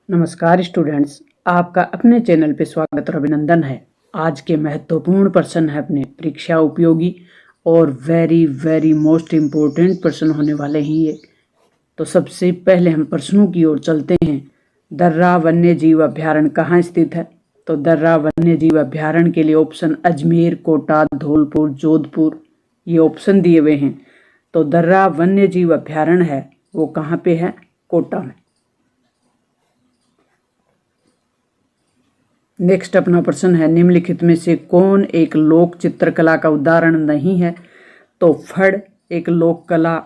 नमस्कार स्टूडेंट्स, आपका अपने चैनल पे स्वागत और अभिनंदन है। आज के महत्वपूर्ण प्रश्न है अपने परीक्षा उपयोगी और वेरी मोस्ट इम्पोर्टेंट प्रश्न होने वाले हैं ये। तो सबसे पहले हम प्रश्नों की ओर चलते हैं। दर्रा वन्य जीव अभ्यारण्य कहाँ स्थित है? तो दर्रा वन्य जीव अभ्यारण्य के लिए ऑप्शन अजमेर, कोटा, धौलपुर, जोधपुर ये ऑप्शन दिए हुए हैं। तो दर्रा वन्य जीव अभ्यारण्य है वो कहाँ पे है? कोटा में। नेक्स्ट अपना प्रश्न है, निम्नलिखित में से कौन एक लोक चित्रकला का उदाहरण नहीं है? तो फड़ एक लोक कला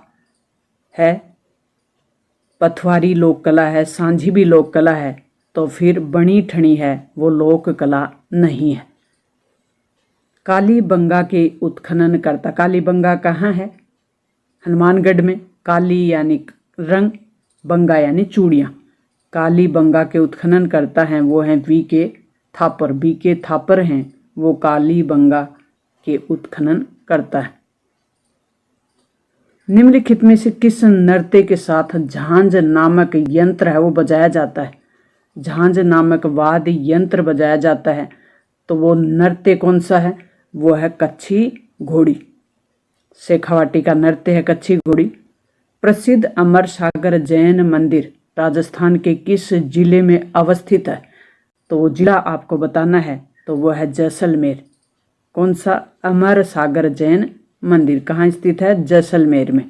है, पथवारी लोक कला है, सांझी भी लोक कला है, तो फिर बनी ठनी है वो लोक कला नहीं है। कालीबंगा के उत्खनन करता, कालीबंगा कहाँ है? हनुमानगढ़ में। काली यानी रंग, बंगा यानी चूड़ियाँ। कालीबंगा के उत्खनन करता है वो है वी.के. थापर। वी.के. थापर हैं वो कालीबंगा के उत्खनन करता है। निम्नलिखित में से किस नृत्य के साथ झांझ नामक यंत्र है वो बजाया जाता है? झांझ नामक वाद्य यंत्र बजाया जाता है, तो वो नृत्य कौन सा है? वो है कच्छी घोड़ी। शेखावाटी का नृत्य है कच्छी घोड़ी। प्रसिद्ध अमर सागर जैन मंदिर राजस्थान के किस जिले में अवस्थित है? तो वो जिला आपको बताना है, तो वो है जैसलमेर। कौन सा? अमर सागर जैन मंदिर कहाँ स्थित है? जैसलमेर में।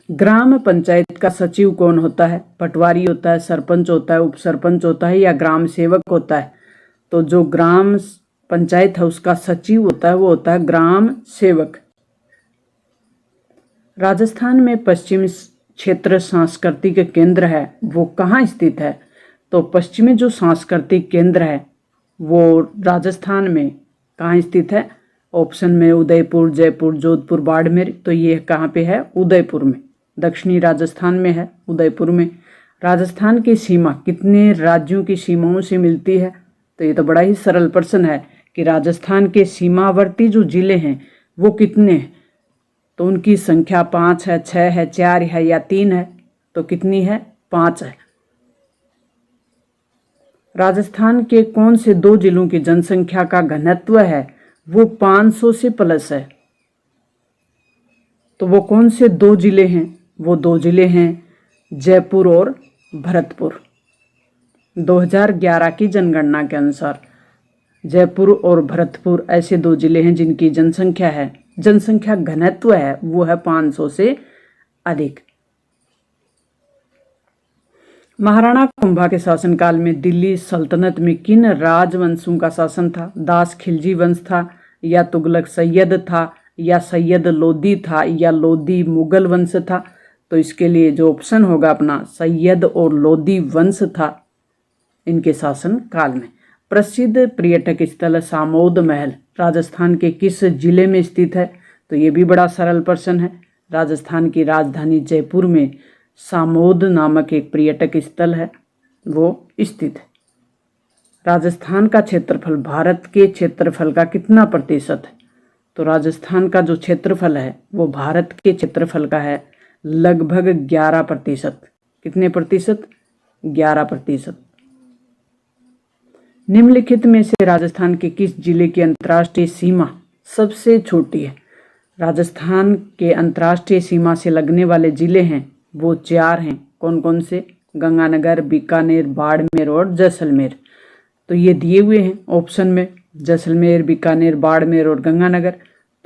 ग्राम पंचायत का सचिव कौन होता है? पटवारी होता है, सरपंच होता है, उप सरपंच होता है या ग्राम सेवक होता है? तो जो ग्राम पंचायत है उसका सचिव होता है वो होता है ग्राम सेवक। राजस्थान में पश्चिमी क्षेत्र सांस्कृतिक केंद्र है वो कहाँ स्थित है? तो पश्चिमी जो सांस्कृतिक केंद्र है वो राजस्थान में कहाँ स्थित है? ऑप्शन में उदयपुर, जयपुर, जोधपुर, बाड़मेर। तो ये कहाँ पे है? उदयपुर में। दक्षिणी राजस्थान में है, उदयपुर में। राजस्थान की सीमा कितने राज्यों की सीमाओं से मिलती है? तो ये तो बड़ा ही सरल प्रश्न है कि राजस्थान के सीमावर्ती जो जिले हैं वो कितने हैं? तो उनकी संख्या 5 है, 6 है, 4 है या 3 है? तो कितनी है? 5 है। राजस्थान के कौन से 2 जिलों की जनसंख्या का घनत्व है वो 500 से प्लस है? तो वो कौन से 2 जिले हैं? वो 2 जिले हैं जयपुर और भरतपुर। 2011 की जनगणना के अनुसार जयपुर और भरतपुर ऐसे 2 जिले हैं जिनकी जनसंख्या घनत्व है वो है 500 से अधिक। महाराणा कुंभा के शासनकाल में दिल्ली सल्तनत में किन राजवंशों का शासन था? दास खिलजी वंश था, या तुगलक सैयद था, या सैयद लोदी था, या लोदी मुगल वंश था? तो इसके लिए जो ऑप्शन होगा अपना सैयद और लोदी वंश था इनके शासन काल में। प्रसिद्ध पर्यटक स्थल सामोद महल राजस्थान के किस जिले में स्थित है? तो ये भी बड़ा सरल प्रश्न है। राजस्थान की राजधानी जयपुर में सामोद नामक एक पर्यटक स्थल है वो स्थित है। राजस्थान का क्षेत्रफल भारत के क्षेत्रफल का कितना प्रतिशत है? तो राजस्थान का जो क्षेत्रफल है वो भारत के क्षेत्रफल का है लगभग 11%। कितने प्रतिशत? 11%। निम्नलिखित में से राजस्थान के किस जिले की अंतर्राष्ट्रीय सीमा सबसे छोटी है? राजस्थान के अंतर्राष्ट्रीय सीमा से लगने वाले जिले हैं वो 4 हैं। कौन कौन से? गंगानगर, बीकानेर, बाड़मेर और जैसलमेर। तो ये दिए हुए हैं ऑप्शन में जैसलमेर, बीकानेर, बाड़मेर और गंगानगर।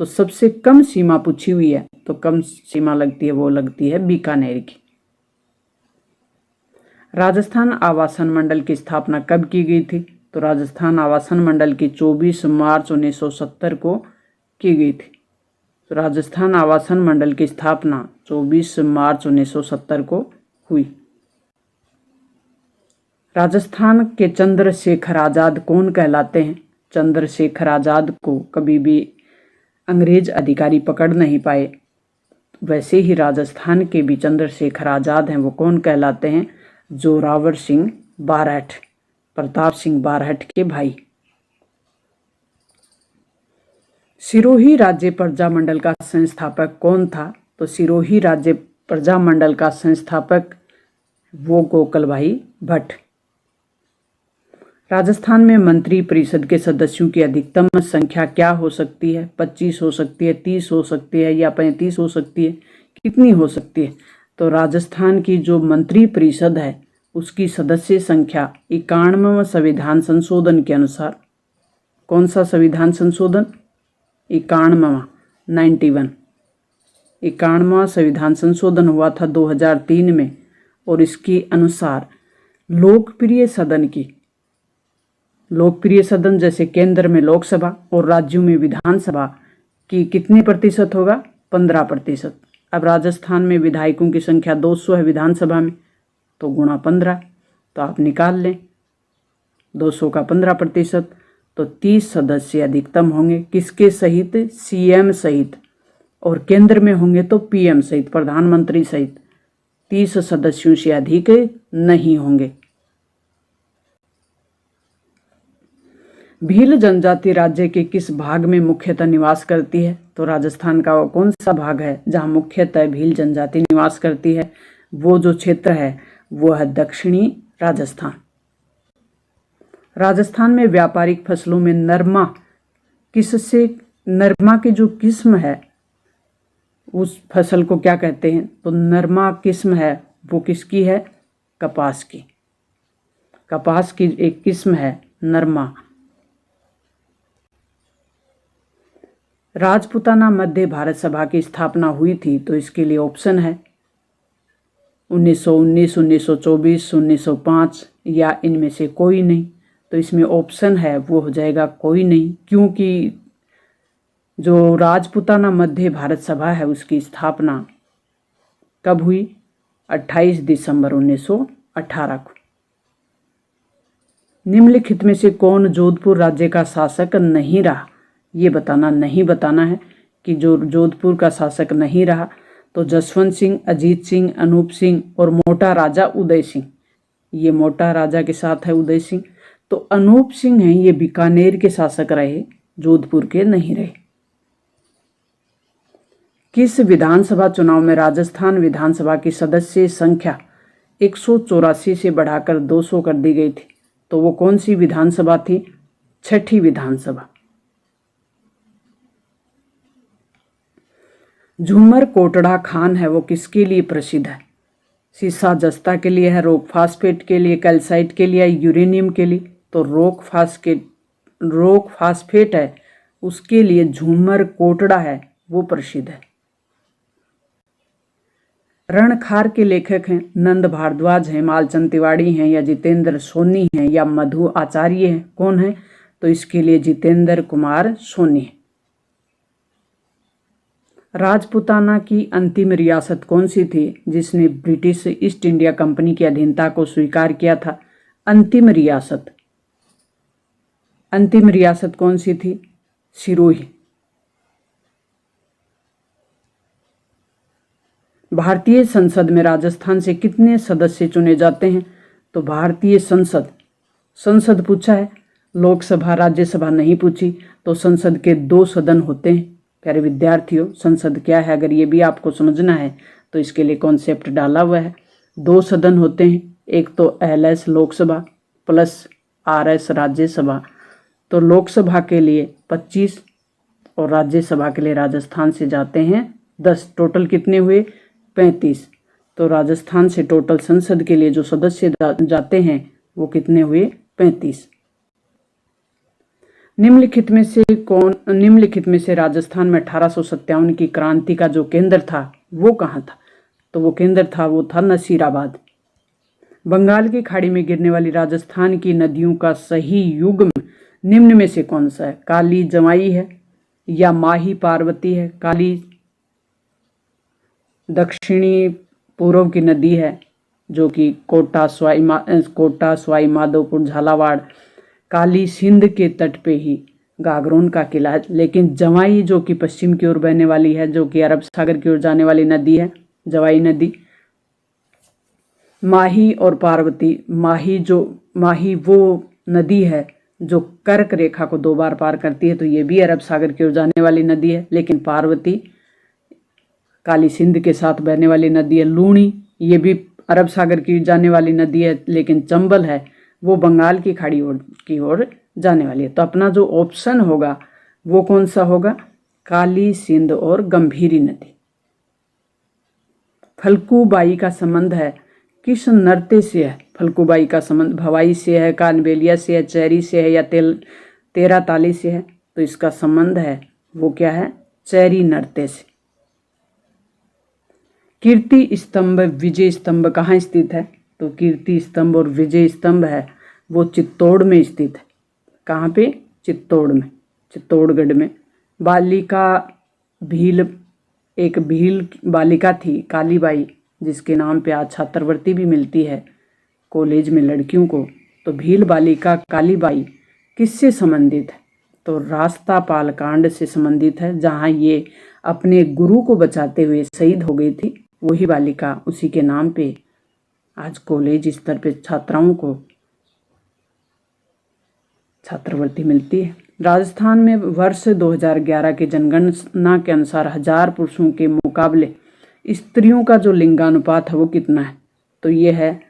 तो सबसे कम सीमा पूछी हुई है, तो कम सीमा लगती है वो लगती है बीकानेर की। राजस्थान आवासन मंडल की स्थापना कब की गई थी? तो राजस्थान आवासन मंडल की 24 मार्च 1970 को की गई थी। तो राजस्थान आवासन मंडल की स्थापना 24 मार्च 1970 को हुई। राजस्थान के चंद्रशेखर आजाद कौन कहलाते हैं? चंद्रशेखर आजाद को कभी भी अंग्रेज अधिकारी पकड़ नहीं पाए, वैसे ही राजस्थान के भी चंद्रशेखर आजाद हैं वो कौन कहलाते हैं? जोरावर सिंह बारहट, प्रताप सिंह बारहट के भाई। सिरोही राज्य प्रजामंडल का संस्थापक कौन था? तो सिरोही राज्य प्रजामंडल का संस्थापक वो गोकल भाई भट्ट। राजस्थान में मंत्री परिषद के सदस्यों की अधिकतम संख्या क्या हो सकती है? 25 हो सकती है, 30 हो सकती है या 35 हो सकती है? कितनी हो सकती है? तो राजस्थान की जो मंत्री परिषद है उसकी सदस्य संख्या 91वें संविधान संशोधन के अनुसार, कौन सा संविधान संशोधन? 91वां, 91, 91वां संविधान संशोधन हुआ था 2003 में, और इसके अनुसार लोकप्रिय सदन जैसे केंद्र में लोकसभा और राज्यों में विधानसभा की कितने प्रतिशत होगा? 15%। अब राजस्थान में विधायकों की संख्या 200 है विधानसभा में, तो गुणा 15, तो आप निकाल लें 200 का 15%, तो 30 सदस्य अधिकतम होंगे। किसके सहित? सीएम सहित, और केंद्र में होंगे तो पीएम सहित, प्रधानमंत्री सहित 30 सदस्यों से अधिक नहीं होंगे। भील जनजाति राज्य के किस भाग में मुख्यतः निवास करती है? तो राजस्थान का वो कौन सा भाग है जहां मुख्यतः भील जनजाति निवास करती है? वो जो क्षेत्र है वो है दक्षिणी राजस्थान। राजस्थान में व्यापारिक फसलों में नरमा की जो किस्म है उस फसल को क्या कहते हैं? तो नरमा किस्म है वो किसकी है? कपास की। कपास की एक किस्म है नरमा। राजपूताना मध्य भारत सभा की स्थापना हुई थी, तो इसके लिए ऑप्शन है 1919, 1924, 1905 या इनमें से कोई नहीं। तो इसमें ऑप्शन है वो हो जाएगा कोई नहीं, क्योंकि जो राजपूताना मध्य भारत सभा है उसकी स्थापना कब हुई? 28 दिसंबर 1918 को। निम्नलिखित में से कौन जोधपुर राज्य का शासक नहीं रहा? ये नहीं बताना है कि जो जोधपुर का शासक नहीं रहा। तो जसवंत सिंह, अजीत सिंह, अनूप सिंह और मोटा राजा उदय सिंह। ये मोटा राजा के साथ है उदय सिंह। तो अनूप सिंह हैं, ये बीकानेर के शासक रहे, जोधपुर के नहीं रहे। किस विधानसभा चुनाव में राजस्थान विधानसभा की सदस्य संख्या 184 से बढ़ाकर 200 कर दी गई थी? तो वो कौन सी विधानसभा थी? छठी विधानसभा। झूमर कोटड़ा खान है वो किसके लिए प्रसिद्ध है? सीसा जस्ता के लिए है, रोक फास्फेट के लिए, कैल्साइट के लिए, यूरेनियम के लिए? तो रोक फास्फेट है उसके लिए झूमर कोटड़ा है वो प्रसिद्ध है। रणखार के लेखक हैं नंद भारद्वाज हैं, मालचंद तिवाड़ी हैं या जितेंद्र सोनी हैं या मधु आचार्य हैं? कौन है? तो इसके लिए जितेंद्र कुमार सोनी है। राजपूताना की अंतिम रियासत कौन सी थी जिसने ब्रिटिश ईस्ट इंडिया कंपनी की अधीनता को स्वीकार किया था? अंतिम रियासत कौन सी थी? सिरोही। भारतीय संसद में राजस्थान से कितने सदस्य चुने जाते हैं? तो भारतीय संसद पूछा है, लोकसभा राज्यसभा नहीं पूछी। तो संसद के 2 सदन होते हैं। प्यारे विद्यार्थियों, संसद क्या है अगर ये भी आपको समझना है तो इसके लिए कॉन्सेप्ट डाला हुआ है। 2 सदन होते हैं, एक तो LS Lok Sabha plus RS Rajya Sabha. तो लोकसभा के लिए 25 और राज्यसभा के लिए राजस्थान से जाते हैं 10। टोटल कितने हुए? 35। तो राजस्थान से टोटल संसद के लिए जो सदस्य जाते हैं वो कितने हुए? 35। निम्नलिखित में से राजस्थान में 1857 की क्रांति का जो केंद्र था वो कहाँ था? तो वो केंद्र था वो था नसीराबाद। बंगाल की खाड़ी में गिरने वाली राजस्थान की नदियों का सही युग्म निम्न में से कौन सा है? काली जमाई है या माही पार्वती है? काली दक्षिणी पूर्व की नदी है जो कि कोटा, सवाई माधोपुर, झालावाड़। काली सिंध के तट पे ही गागरोन का किला है। लेकिन जवाई जो कि पश्चिम की ओर बहने वाली है, जो कि अरब सागर की ओर जाने वाली नदी है, जवाई नदी। माही और पार्वती, माही वो नदी है जो कर्क रेखा को 2 बार पार करती है, तो ये भी अरब सागर की ओर जाने वाली नदी है। लेकिन पार्वती काली सिंध के साथ बहने वाली नदी है। लूणी ये भी अरब सागर की जाने वाली नदी है, लेकिन चंबल है वो बंगाल की खाड़ी की ओर जाने वाली है। तो अपना जो ऑप्शन होगा वो कौन सा होगा? काली, सिंध और गंभीरी नदी। फल्गुबाई का संबंध है किस नृत्य से है? फल्गुबाई का संबंध भवाई से है, कानबेलिया से है, चैरी से है या तेरा ताली से है? तो इसका संबंध है वो क्या है? चैरी नृत्य से। कीर्ति स्तंभ, विजय स्तंभ कहाँ स्थित है? तो कीर्ति स्तंभ और विजय स्तंभ है वो चित्तौड़ में स्थित है। कहाँ पे? चित्तौड़ में, चित्तौड़गढ़ में। बालिका भील, एक भील बालिका थी कालीबाई, जिसके नाम पे आज छात्रवृत्ति भी मिलती है कॉलेज में लड़कियों को। तो भील बालिका कालीबाई किससे संबंधित है? तो रास्तापाल कांड से संबंधित है, जहाँ ये अपने गुरु को बचाते हुए शहीद हो गई थी। वही बालिका, उसी के नाम पे आज कॉलेज स्तर पे छात्राओं को छात्रवृत्ति मिलती है। राजस्थान में वर्ष 2011 के जनगणना के अनुसार 1000 पुरुषों के मुकाबले स्त्रियों का जो लिंगानुपात है वो कितना है? तो ये है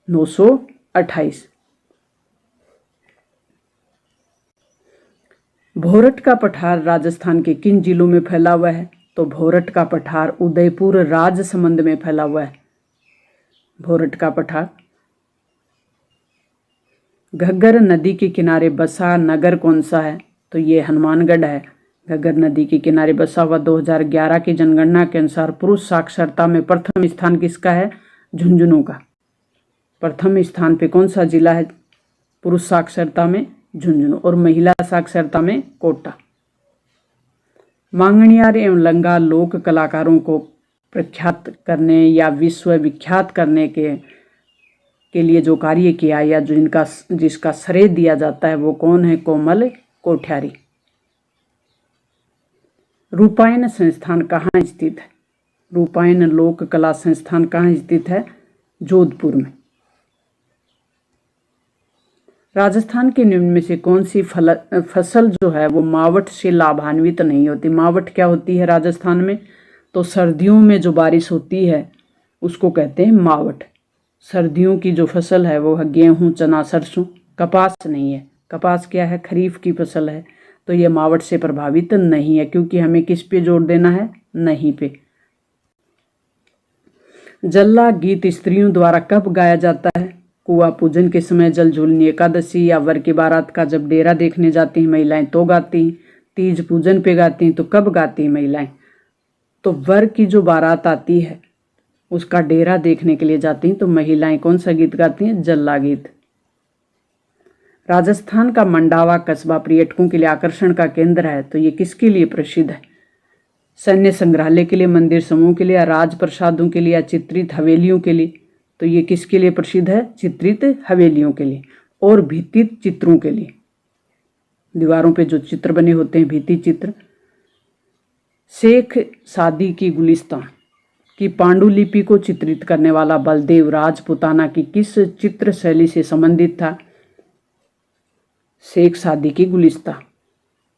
928। भोरट का पठार राजस्थान के किन जिलों में फैला हुआ है? तो भोरट का पठार उदयपुर राजसमंद में फैला हुआ है। भोरट का पठार। घग्गर नदी के किनारे बसा नगर कौन सा है? तो ये हनुमानगढ़ है। घग्गर नदी के किनारे बसा हुआ 2011 की जनगणना के अनुसार पुरुष साक्षरता में प्रथम स्थान किसका है? झुंझुनू का। प्रथम स्थान पे कौन सा जिला है पुरुष साक्षरता में? झुंझुनू। और महिला साक्षरता में कोटा। मांगणियार एवं लंगा लोक कलाकारों को प्रख्यात करने या विश्व विख्यात करने के लिए जो कार्य किया या जिसका श्रेय दिया जाता है वो कौन है? कोमल कोठियारी। रूपायन संस्थान कहाँ स्थित है? रूपायन लोक कला संस्थान कहाँ स्थित है? जोधपुर में। राजस्थान के निम्न में से कौन सी फसल जो है वो मावठ से लाभान्वित नहीं होती? मावठ क्या होती है राजस्थान में? तो सर्दियों में जो बारिश होती है उसको कहते हैं मावठ। सर्दियों की जो फसल है वो है गेहूं, चना, सरसों। कपास नहीं है। कपास क्या है? खरीफ की फसल है। तो ये मावठ से प्रभावित नहीं है, क्योंकि हमें किस पे जोर देना है? नहीं पे। जल्ला गीत स्त्रियों द्वारा कब गाया जाता है? कुआ पूजन के समय, जल झूलनी एकादशी या वर की बारात का जब डेरा देखने जाती हैं महिलाएं तो गाती हैं। तीज पूजन पे गाती हैं। तो कब गाती हैं महिलाएं? तो वर की जो बारात आती है उसका डेरा देखने के लिए जाती हैं तो महिलाएं कौन सा गीत गाती हैं? जल्ला गीत। राजस्थान का मंडावा कस्बा पर्यटकों के लिए आकर्षण का केंद्र है, तो ये किसके लिए प्रसिद्ध है? सैन्य संग्रहालय के लिए, मंदिर समूह के लिए, या राजप्रसादों के लिए, या चित्रित हवेलियों के लिए? तो ये किसके लिए प्रसिद्ध है? चित्रित हवेलियों के लिए और भित्ति चित्रों के लिए। दीवारों पे जो चित्र बने होते हैं, भित्ति चित्र। शेख सादी की गुलिस्तां की पांडुलिपि को चित्रित करने वाला बलदेव राजपुताना की किस चित्र शैली से संबंधित था? शेख सादी की गुलिस्तां।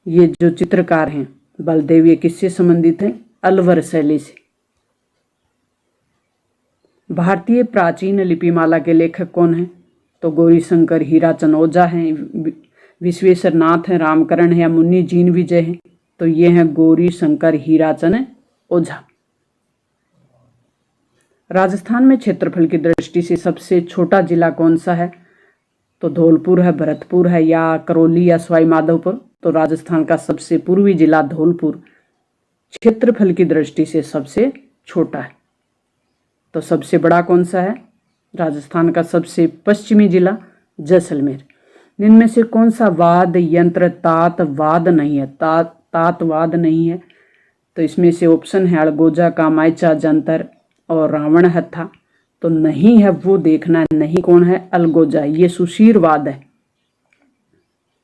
ये जो चित्रकार हैं बलदेव, ये किससे संबंधित हैं? अलवर शैली से। भारतीय प्राचीन लिपिमाला के लेखक कौन हैं? तो गौरीशंकर हीराचंद ओझा हैं, विश्वेश्वर नाथ हैं, रामकरण है, या मुन्नी जीन विजय हैं? तो ये हैं गौरीशंकर हीराचंद ओझा। राजस्थान में क्षेत्रफल की दृष्टि से सबसे छोटा जिला कौन सा है? तो धौलपुर है, भरतपुर है, या करौली, या सवाई माधोपुर? तो राजस्थान का सबसे पूर्वी जिला धौलपुर क्षेत्रफल की दृष्टि से सबसे छोटा है। तो सबसे बड़ा कौन सा है? राजस्थान का सबसे पश्चिमी जिला जैसलमेर। इनमें से कौन सा वाद यंत्र तातवाद नहीं है? तातवाद नहीं है। तो इसमें से ऑप्शन है अड़गोजा का माइचा जंतर और रावण हत्था। तो नहीं है वो देखना है। नहीं कौन है? अलगोजा। ये सुशीरवाद है।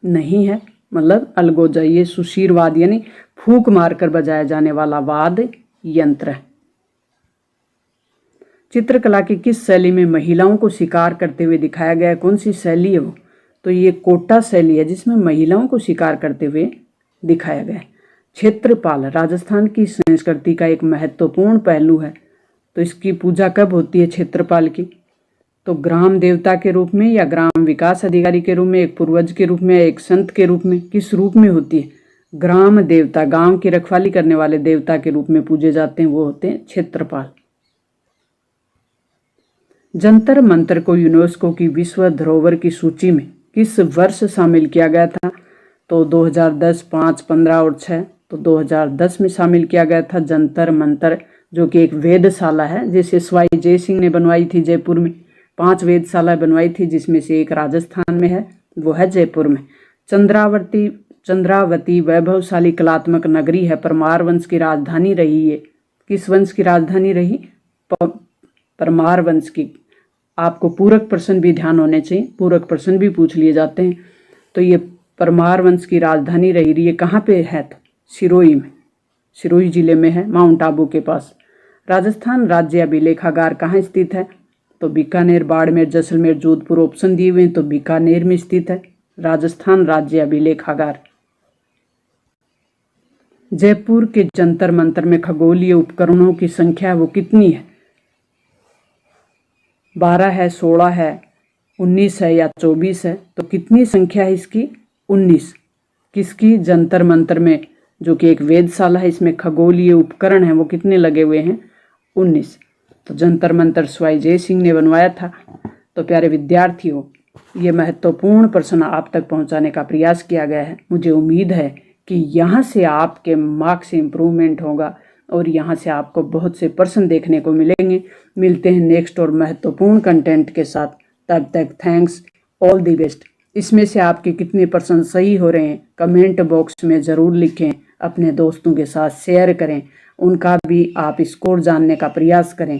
नहीं है मतलब अलगोजा, ये सुशीरवाद यानी फूंक मारकर बजाया जाने वाला वाद यंत्र है। चित्रकला की किस शैली में महिलाओं को शिकार करते हुए दिखाया गया है? कौन सी शैली है वो? तो ये कोटा शैली है, जिसमें महिलाओं को शिकार करते हुए दिखाया गया है। क्षेत्रपाल राजस्थान की संस्कृति का एक महत्वपूर्ण पहलू है। तो इसकी पूजा कब होती है क्षेत्रपाल की? तो ग्राम देवता के रूप में, या ग्राम विकास अधिकारी के रूप में, एक पूर्वज के रूप में, एक संत के रूप में, किस रूप में होती है? ग्राम देवता, गांव की रखवाली करने वाले देवता के रूप में पूजे जाते हैं, वो होते हैं क्षेत्रपाल। जंतर मंतर को यूनेस्को की विश्व धरोहर की सूची में किस वर्ष शामिल किया गया था? तो 2010, 5, 15 और 6। तो 2010 में शामिल किया गया था जंतर मंतर, जो कि एक वेधशाला है जिसे सवाई जय सिंह ने बनवाई थी जयपुर में। 5 वेधशाला बनवाई थी, जिसमें से एक राजस्थान में है, वो है जयपुर में। चंद्रावती वैभवशाली कलात्मक नगरी है, परमार वंश की राजधानी रही है। किस वंश की राजधानी रही? परमार वंश की। आपको पूरक प्रश्न भी ध्यान होने चाहिए, पूरक प्रश्न भी पूछ लिए जाते हैं। तो ये परमार वंश की राजधानी रही है। कहाँ पे है? तो सिरोही में, सिरोही जिले में है, माउंट आबू के पास। राजस्थान राज्य अभिलेखागार कहाँ स्थित है? तो बीकानेर, बाड़मेर, जैसलमेर, जोधपुर ऑप्शन दिए हुए हैं, तो बीकानेर में स्थित है राजस्थान राज्य अभिलेखागार। जयपुर के जंतर मंतर में खगोलीय उपकरणों की संख्या वो कितनी है? 12 है, 16 है, 19 है या 24 है? तो कितनी संख्या है इसकी? 19। किसकी? जंतर मंतर में, जो कि एक वेधशाला है, इसमें खगोलीय उपकरण है, वो कितने लगे हुए हैं? 19। तो जंतर मंतर सवाई जय सिंह ने बनवाया था। तो प्यारे विद्यार्थियों, ये महत्वपूर्ण प्रश्न आप तक पहुंचाने का प्रयास किया गया है। मुझे उम्मीद है कि यहाँ से आपके मार्क्स इम्प्रूवमेंट होगा और यहाँ से आपको बहुत से प्रश्न देखने को मिलेंगे। मिलते हैं नेक्स्ट और महत्वपूर्ण कंटेंट के साथ। तब तक थैंक्स, ऑल दी बेस्ट। इसमें से आपके कितने प्रश्न सही हो रहे हैं कमेंट बॉक्स में ज़रूर लिखें, अपने दोस्तों के साथ शेयर करें, उनका भी आप स्कोर जानने का प्रयास करें।